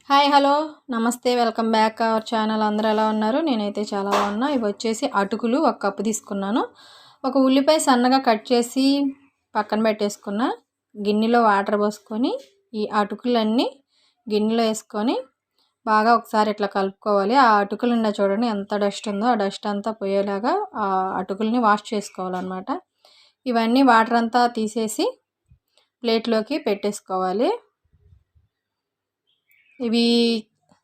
Hi hello నమస్తే welcome back our channel. అందరూ ఎలా ఉన్నారు? నేనైతే చాలా బాగున్నా. ఇవి వచ్చేసి అటుకులు ఒక కప్పు తీసుకున్నాను. ఒక ఉల్లిపాయ సన్నగా కట్ చేసి పక్కన పెట్టేసుకున్న. గిన్నెలో వాటర్ పోసుకొని ఈ అటుకులన్నీ గిన్నెలో వేసుకొని బాగా ఒకసారి ఇట్లా కలుపుకోవాలి. ఆ అటుకులు నిండా చూడండి ఎంత డస్ట్ ఉందో, ఆ డస్ట్ అంతా పోయేలాగా ఆ అటుకుల్ని వాష్ చేసుకోవాలన్నమాట. ఇవన్నీ వాటర్ అంతా తీసేసి ప్లేట్లోకి పెట్టేసుకోవాలి. ఇవి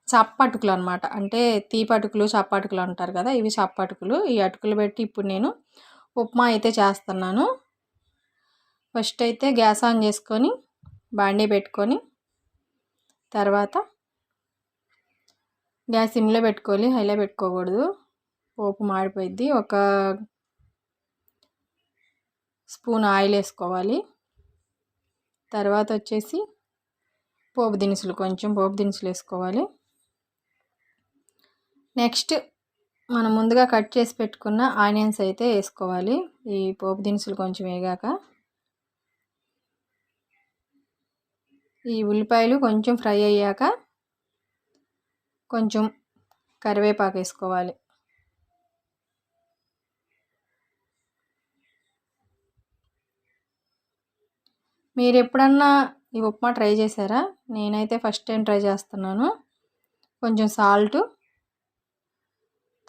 చప్పటుకులు అనమాట. అంటే తీపటుకులు చప్పటుకులు అంటారు కదా, ఇవి చప్పటుకులు. ఈ అటుకులు పెట్టి ఇప్పుడు నేను ఉప్మా అయితే చేస్తున్నాను. ఫస్ట్ అయితే గ్యాస్ ఆన్ చేసుకొని బాండీ పెట్టుకొని తర్వాత గ్యాస్ సిమ్లో పెట్టుకోవాలి, హైలో పెట్టుకోకూడదు, పోపు మాడిపోయిద్ది. ఒక స్పూన్ ఆయిల్ వేసుకోవాలి. తర్వాత వచ్చేసి పోపు దినుసులు, కొంచెం పోపు దినుసులు వేసుకోవాలి. నెక్స్ట్ మనం ముందుగా కట్ చేసి పెట్టుకున్న ఆనియన్స్ అయితే వేసుకోవాలి. ఈ పోపు దినుసులు కొంచెం వేగాక ఈ ఉల్లిపాయలు కొంచెం ఫ్రై అయ్యాక కొంచెం కరివేపాకు వేసుకోవాలి. మీరు ఎప్పుడన్నా ఈ ఉప్మా ట్రై చేశారా? నేనైతే ఫస్ట్ టైం ట్రై చేస్తున్నాను. కొంచెం సాల్టు,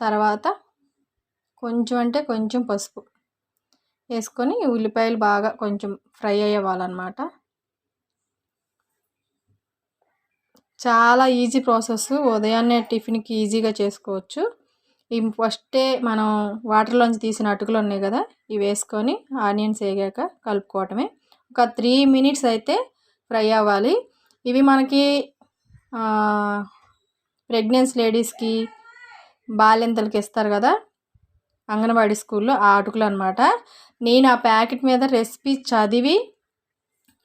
తర్వాత కొంచెం అంటే కొంచెం పసుపు వేసుకొని ఉల్లిపాయలు బాగా కొంచెం ఫ్రై అయ్యేవాలన్నమాట. చాలా ఈజీ ప్రాసెస్. ఉదయాన్నే టిఫిన్కి ఈజీగా చేసుకోవచ్చు. ఇవి ఫస్టే మనం వాటర్లోంచి తీసిన అటుకులు ఉన్నాయి కదా, ఇవి వేసుకొని ఆనియన్స్ వేగాక కలుపుకోవటమే. ఒక 3 minutes అయితే ఫ్రై అవ్వాలి. ఇవి మనకి ప్రెగ్నెన్సీ లేడీస్కి, బాలింతలకి ఇస్తారు కదా అంగన్వాడీ స్కూల్లో, ఆ అటుకులు అనమాట. నేను ఆ ప్యాకెట్ మీద రెసిపీ చదివి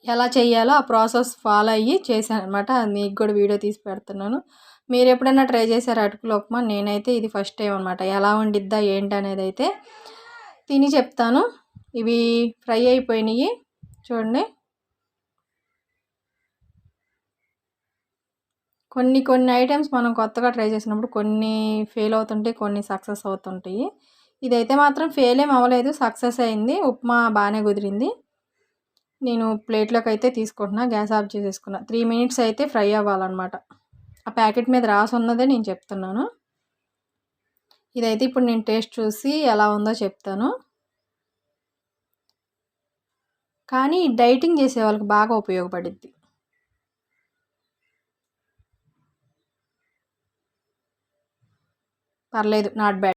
ఎలా చేయాలో ఆ ప్రాసెస్ ఫాలో అయ్యి చేశాను అనమాట. మీకు కూడా వీడియో తీసి పెడుతున్నాను. మీరు ఎప్పుడైనా ట్రై చేశారు అటుకులు ఉప్మా? నేనైతే ఇది ఫస్ట్ టైం అనమాట. ఎలా వండిద్దా ఏంటి అనేది అయితే తిని చెప్తాను. ఇవి ఫ్రై అయిపోయినాయి చూడండి. కొన్ని ఐటమ్స్ మనం కొత్తగా ట్రై చేసినప్పుడు కొన్ని ఫెయిల్ అవుతుంటాయి, కొన్ని సక్సెస్ అవుతుంటాయి. ఇదైతే మాత్రం ఫెయిల్ ఏం అవ్వలేదు, సక్సెస్ అయింది. ఉప్మా బాగానే కుదిరింది. నేను ప్లేట్లోకి అయితే తీసుకుంటున్నా. గ్యాస్ ఆఫ్ చేసేసుకున్నా. 3 minutes అయితే ఫ్రై అవ్వాలన్నమాట. ఆ ప్యాకెట్ మీద రాసి ఉన్నదే నేను చెప్తున్నాను. ఇదైతే ఇప్పుడు నేను టేస్ట్ చూసి ఎలా ఉందో చెప్తాను. కానీ డైటింగ్ చేసే వాళ్ళకి బాగా ఉపయోగపడుద్ది. పర్లేదు, నాట్ బ్యాడ్.